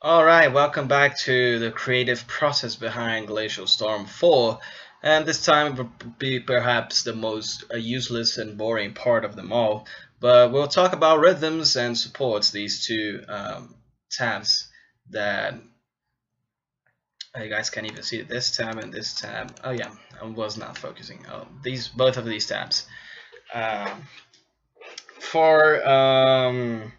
Alright, welcome back to the creative process behind Glacial Storm 4, and this time will be perhaps the most useless and boring part of them all, but we'll talk about rhythms and supports, these two tabs that you guys can even see this tab and this tab. Oh yeah, I was not focusing. Oh, both of these tabs. Um, for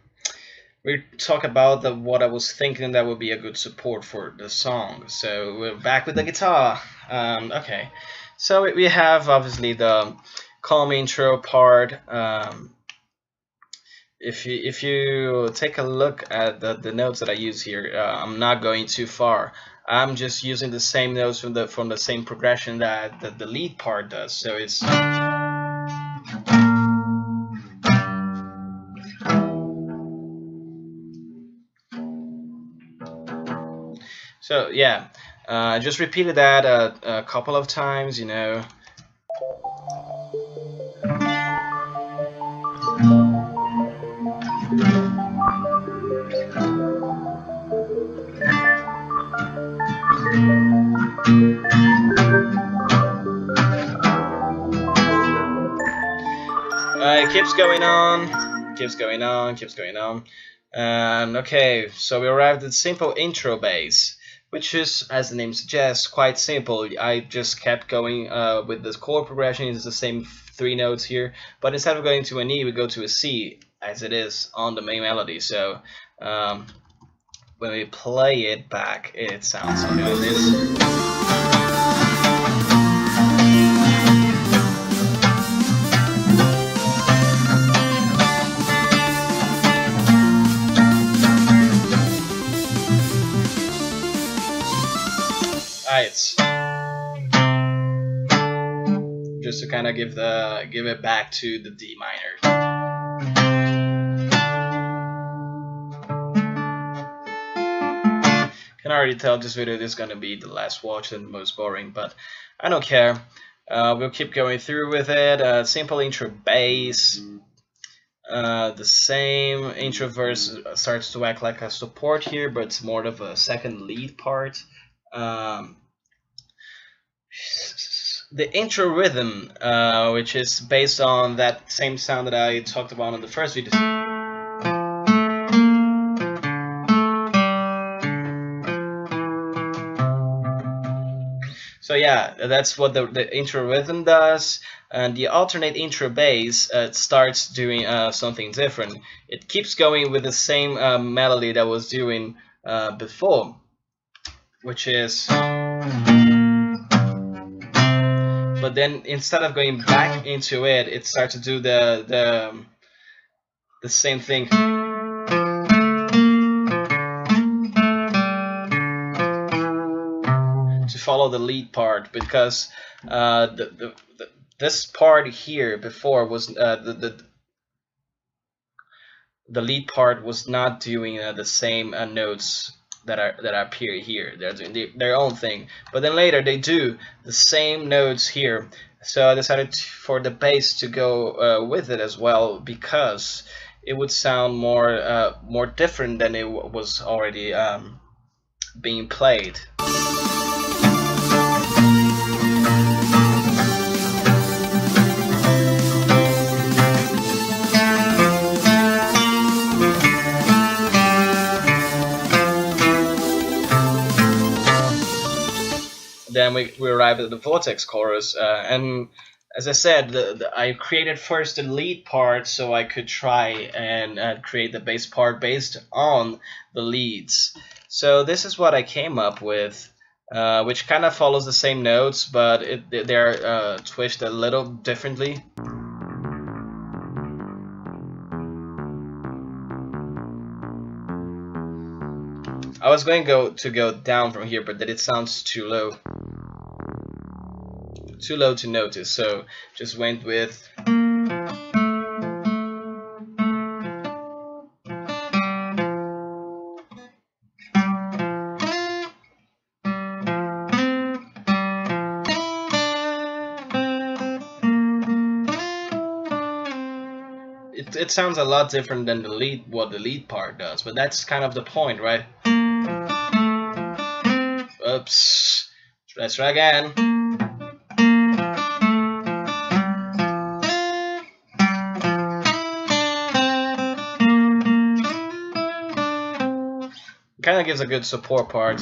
we talk about what I was thinking that would be a good support for the song. So we're back with the guitar. Okay, so we have obviously the calm intro part. If you take a look at the notes that I use here, I'm not going too far. I'm just using the same notes from the same progression that the lead part does. So it's so yeah. I just repeated that a couple of times, you know. It keeps going on, keeps going on, keeps going on. Okay, so we arrived at simple intro bass, which is, as the name suggests, quite simple. I just kept going with the chord progression. It's the same three notes here, but instead of going to an E, we go to a C, as it is on the main melody. So when we play it back, it sounds something like this. It's just to kind of give it back to the D minor. Can already tell this video is gonna be the last watch and the most boring, but I don't care. We'll keep going through with it. Simple intro bass. The same intro verse starts to act like a support here, but it's more of a second lead part. The intro rhythm, which is based on that same sound that I talked about in the first video. So yeah, that's what the intro rhythm does, and the alternate intro bass starts doing something different. It keeps going with the same melody that was doing before, which is. But then instead of going back into it, it starts to do the same thing. To follow the lead part, because this part here before was the lead part was not doing the same notes that appear here. They're doing their own thing, but then later they do the same notes here. So I decided for the bass to go with it as well, because it would sound more different than it was already being played. Then we arrived at the vortex chorus, and as I said, I created first the lead part so I could try and create the bass part based on the leads. So this is what I came up with, which kind of follows the same notes, but they're twitched a little differently. I was going to go down from here, but that it sounds too low. Too low to notice, so just went with it sounds a lot different than what the lead part does, but that's kind of the point, right? Oops. Let's try again. Kind of gives a good support part.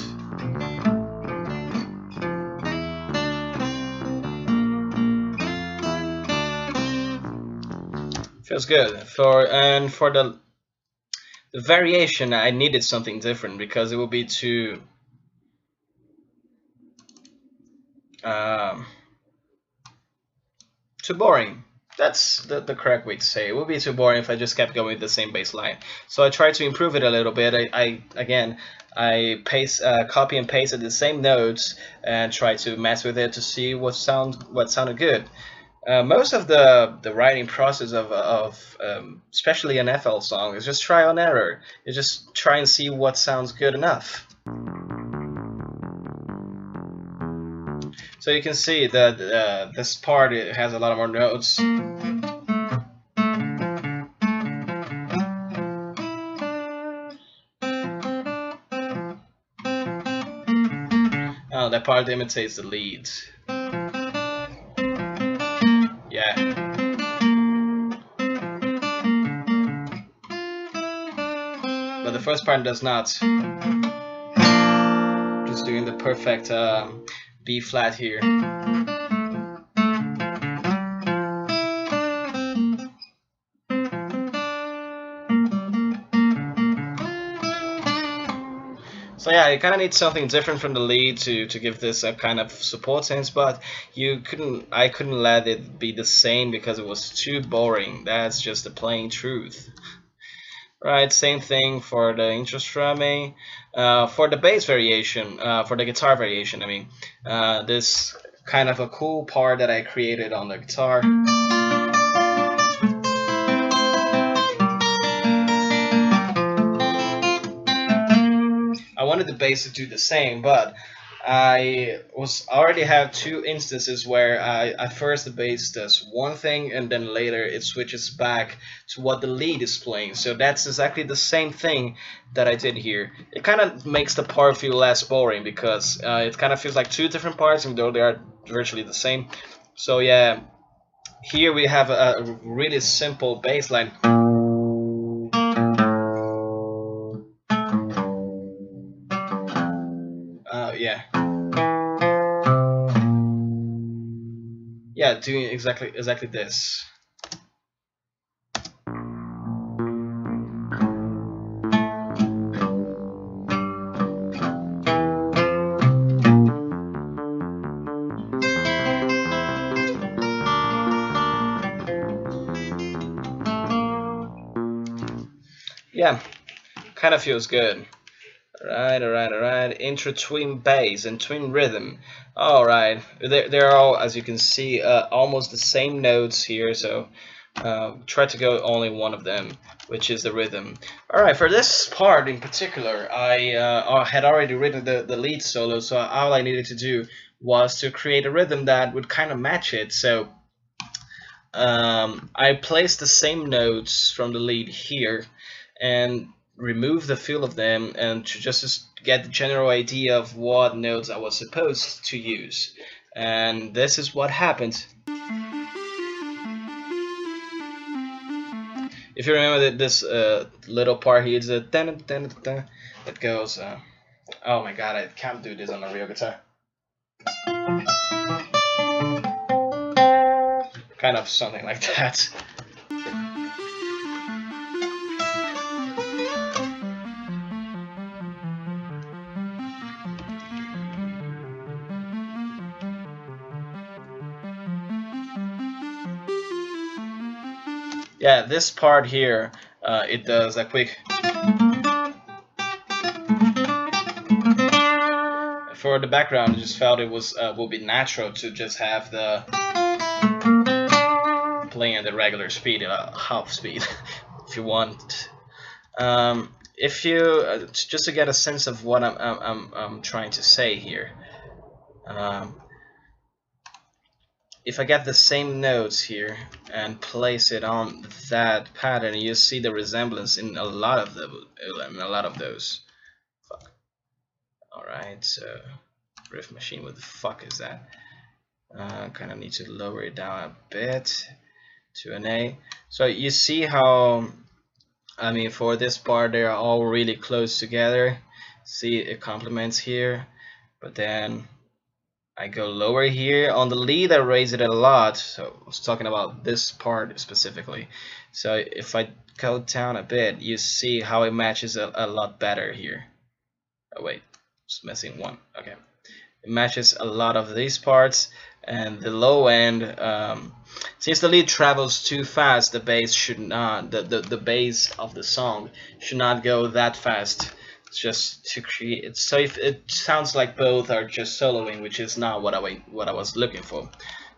Feels good. For the variation, I needed something different because it would be too too boring. That's the correct way to say it. It would be too boring if I just kept going with the same bass line. So I tried to improve it a little bit. I copy and pasted the same notes and tried to mess with it to see what sounded good. Most of the writing process of especially an FL song is just trial and error. You just try and see what sounds good enough. So you can see that this part, it has a lot more notes. Oh, that part imitates the lead. Yeah. But the first part does not. Just doing the perfect B flat here. So yeah, you kind of need something different from the lead to give this a kind of support sense, but I couldn't let it be the same because it was too boring. That's just the plain truth. Right, same thing for the intro strumming. For the bass variation, for the guitar variation, I mean, this kind of a cool part that I created on the guitar. I wanted the bass to do the same, but I already have two instances where at first the bass does one thing and then later it switches back to what the lead is playing. So that's exactly the same thing that I did here. It kind of makes the part feel less boring because it kind of feels like two different parts even though they are virtually the same. So yeah, here we have a really simple bass line. Yeah, doing exactly this. Yeah, kind of feels good. Alright. Intro twin bass and twin rhythm. Alright, they're all, as you can see, almost the same notes here, so try to go only one of them, which is the rhythm. Alright, for this part in particular, I had already written the lead solo, so all I needed to do was to create a rhythm that would kind of match it. So I placed the same notes from the lead here and remove the feel of them and to just get the general idea of what notes I was supposed to use. And this is what happened. If you remember that this little part here is a that goes oh my god, I can't do this on a real guitar. Kind of something like that. Yeah, this part here, it does a quick. For the background, I just felt it was would be natural to just have the playing at the regular speed, half speed, if you want. If you just to get a sense of what I'm trying to say here. If I get the same notes here and place it on that pattern, you see the resemblance in a lot of those. Alright, so Riff Machine, what the fuck is that? Kind of need to lower it down a bit to an A. So you see how, I mean, for this part they're all really close together. See, it complements here, but then I go lower here. On the lead I raise it a lot, so I was talking about this part specifically. So if I go down a bit, you see how it matches a lot better here. Oh wait, just missing one. Okay, it matches a lot of these parts, and the low end, since the lead travels too fast, the bass should not, the bass of the song should not go that fast, just to create, so if it sounds like both are just soloing, which is not what I was looking for.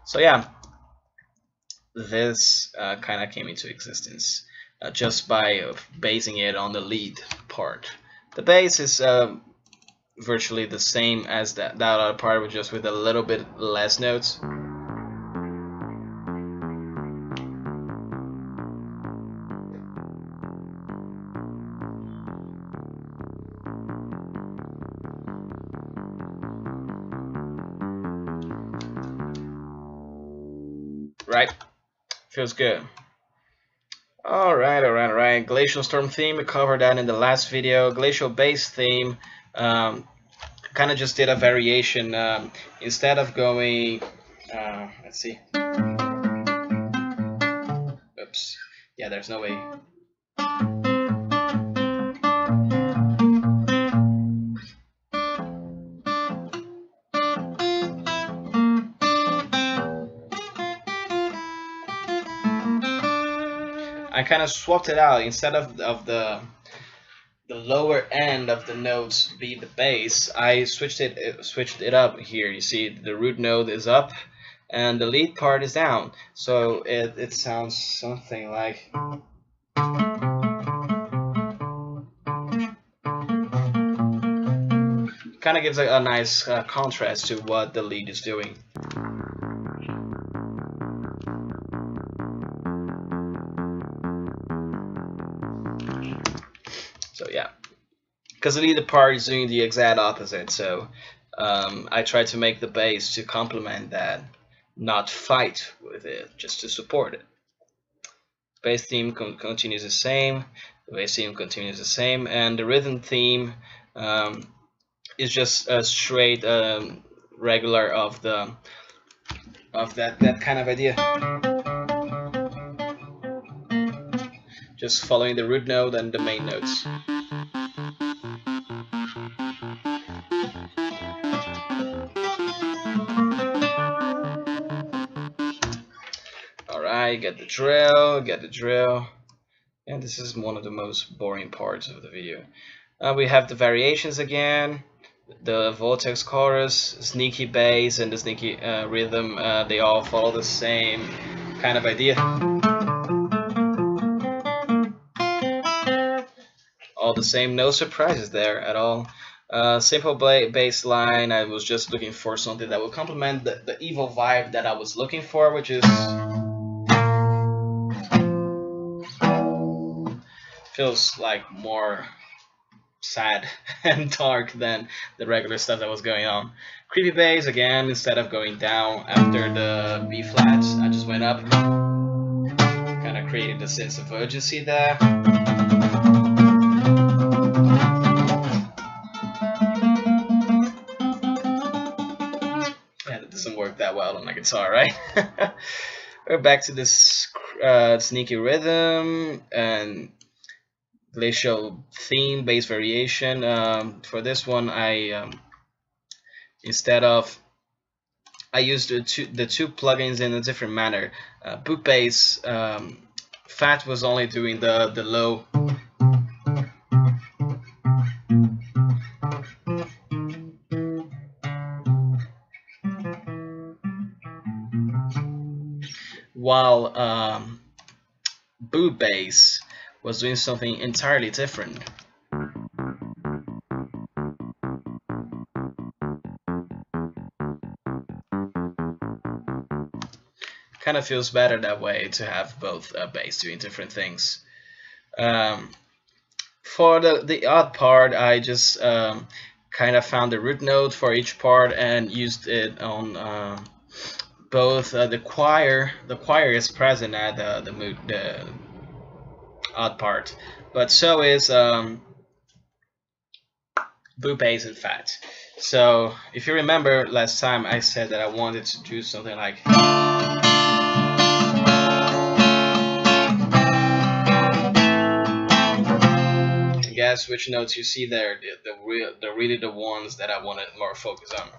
So yeah, this kind of came into existence just by basing it on the lead part. The bass is virtually the same as that other part, but just with a little bit less notes. Right? Feels good. Alright. Glacial Storm theme, we covered that in the last video. Glacial bass theme, kind of just did a variation. Instead of going, let's see. Oops. Yeah, there's no way. I kind of swapped it out. Instead of the lower end of the notes be the bass, I switched it up here. You see the root note is up and the lead part is down, so it sounds something like, kind of gives a nice contrast to what the lead is doing. So yeah, because the lead part is doing the exact opposite, so I try to make the bass to complement that, not fight with it, just to support it. Bass theme continues the same, the bass theme continues the same, and the rhythm theme is just a straight regular of that kind of idea. Just following the root note and the main notes. Alright, get the drill. And this is one of the most boring parts of the video. We have the variations again, the vortex chorus, sneaky bass, and the sneaky rhythm. They all follow the same kind of idea. All the same, no surprises there at all. Simple bass line. I was just looking for something that would complement the evil vibe that I was looking for, which is, feels like more sad and dark than the regular stuff that was going on. Creepy bass again. Instead of going down after the B flat, I just went up, kind of created a sense of urgency there. Doesn't work that well on my guitar, right? We're back to this sneaky rhythm and glacial theme bass variation. For this one, I used the two plugins in a different manner. Boot bass, Fat was only doing the low. While boot bass was doing something entirely different. Kind of feels better that way to have both bass doing different things. For the odd part, I just kind of found the root note for each part and used it on both the choir. The choir is present at the odd part, but so is boot bass in fact. So if you remember last time, I said that I wanted to do something like guess which notes you see there, the really the ones that I wanted more focus on.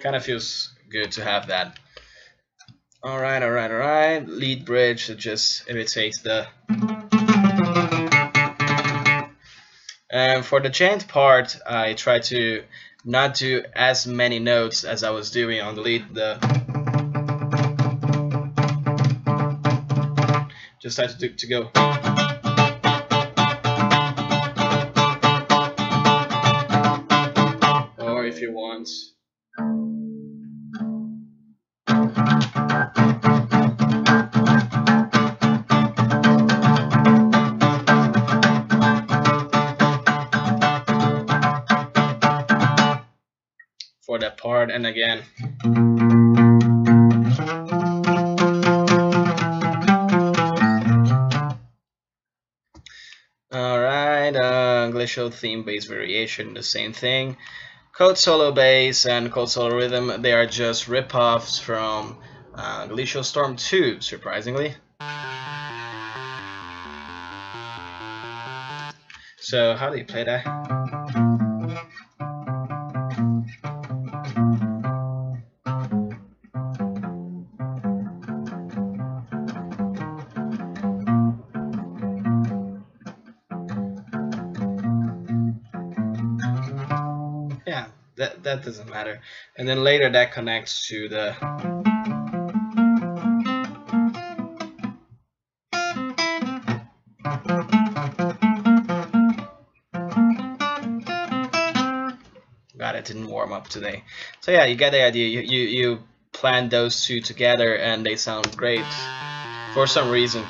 Kind of feels good to have that. Alright. Lead bridge, it just imitates the. And for the chant part, I try to not do as many notes as I was doing on the lead. Just try to go. Or if you want. For that part, and again. Alright, glacial theme bass variation, the same thing. Code solo bass and code solo rhythm, they are just rip-offs from Glacial Storm 2, surprisingly. So how do you play that? Yeah, that doesn't matter. And then later that connects to the God, it didn't warm up today. So yeah, you get the idea. You plan those two together and they sound great for some reason.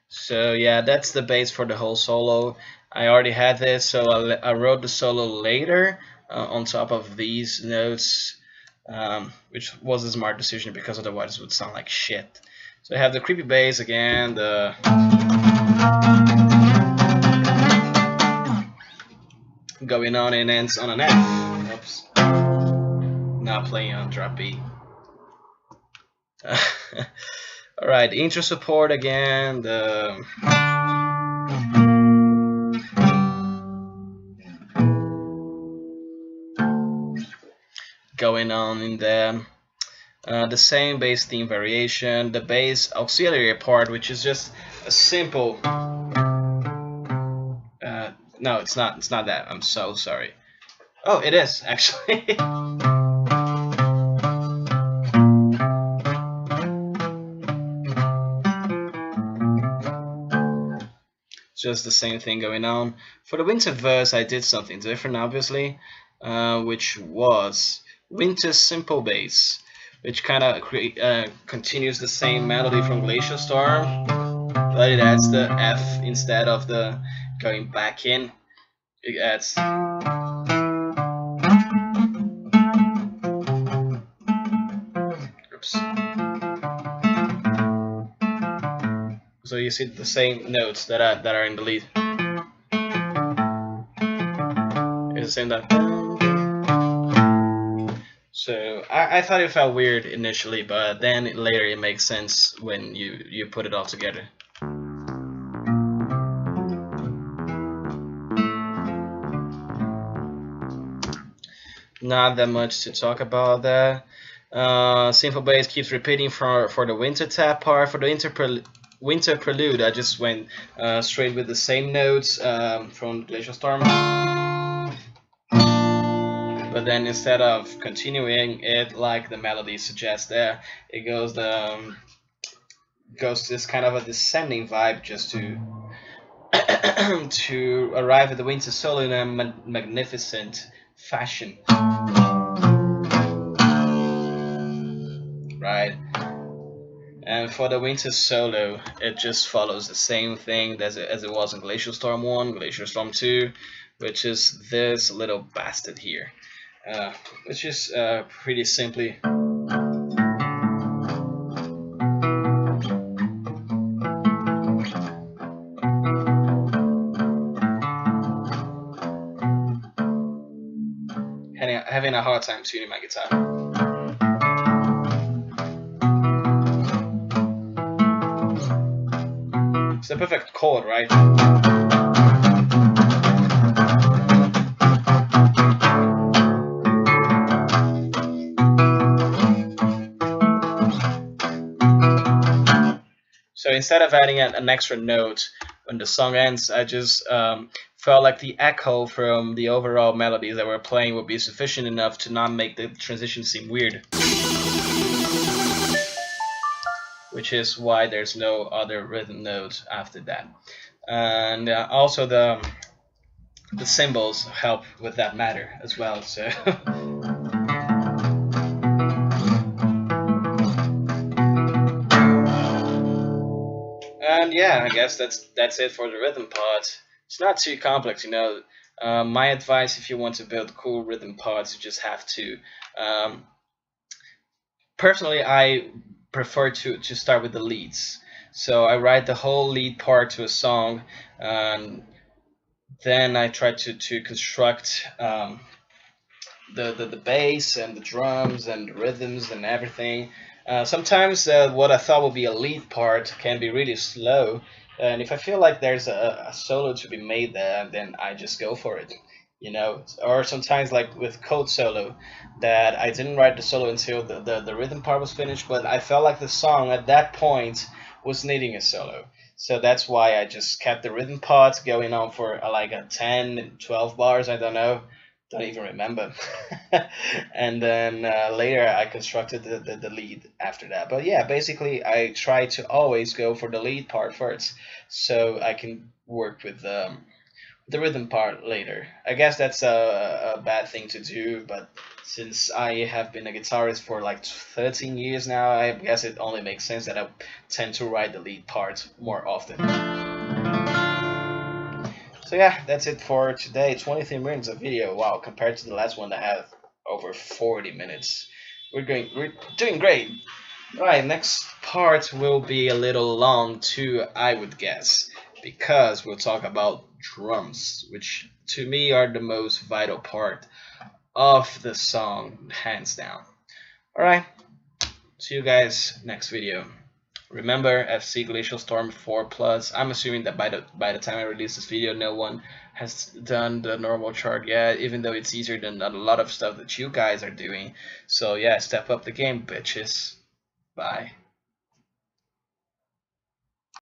So yeah, that's the bass for the whole solo. I already had this, so I wrote the solo later on top of these notes, which was a smart decision because otherwise it would sound like shit. So I have the creepy bass again, the going on and ends on an F. Oops. Not playing on drop B. Alright, intro support again, the going on in there. The same bass theme variation, the bass auxiliary part, which is just a simple. No, it's not. It's not that. I'm so sorry. Oh, it is actually. Just the same thing going on. For the winter verse, I did something different, obviously, which was winter simple bass, which kind of continues the same melody from Glacial Storm, but it adds the F instead of the going back in. It adds. Oops. So you see the same notes that are in the lead. It's the same that. So I thought it felt weird initially, but then later it makes sense when you put it all together. Not that much to talk about that. Simple bass keeps repeating for the winter tab part. For the winter prelude, I just went straight with the same notes from Glacial Storm. but then instead of continuing it like the melody suggests there, it goes this kind of a descending vibe just to to arrive at the winter solo in a magnificent fashion, right? And for the winter solo, it just follows the same thing as it was in Glacial Storm 1, Glacial Storm 2, which is this little bastard here, which is pretty simply having a hard time tuning my guitar. It's the perfect chord, right? So instead of adding an extra note when the song ends, I just felt like the echo from the overall melodies that we're playing would be sufficient enough to not make the transition seem weird. Which is why there's no other rhythm note after that. And also the cymbals help with that matter as well. So and yeah, I guess that's it for the rhythm part. It's not too complex, you know. My advice, if you want to build cool rhythm parts, you just have to. Personally, I prefer to start with the leads. So I write the whole lead part to a song, and then I try to construct the bass and the drums and the rhythms and everything. Sometimes what I thought would be a lead part can be really slow, and if I feel like there's a solo to be made there, then I just go for it, you know. Or sometimes like with Code Solo, that I didn't write the solo until the rhythm part was finished, but I felt like the song at that point was needing a solo. So that's why I just kept the rhythm part going on for like a 10, 12 bars, I don't know. Don't even remember. And then later I constructed the lead after that. But yeah, basically I try to always go for the lead part first, so I can work with the rhythm part later. I guess that's a bad thing to do, but since I have been a guitarist for like 13 years now, I guess it only makes sense that I tend to write the lead part more often. So yeah, that's it for today. 23 minutes of video. Wow, compared to the last one that had over 40 minutes. We're doing great. Right, next part will be a little long too, I would guess, because we'll talk about drums, which to me are the most vital part of the song, hands down. Alright, see you guys next video. Remember, FC Glacial Storm 4 Plus. I'm assuming that by the time I release this video, no one has done the normal chart yet, even though it's easier than a lot of stuff that you guys are doing. So yeah, step up the game, bitches. Bye.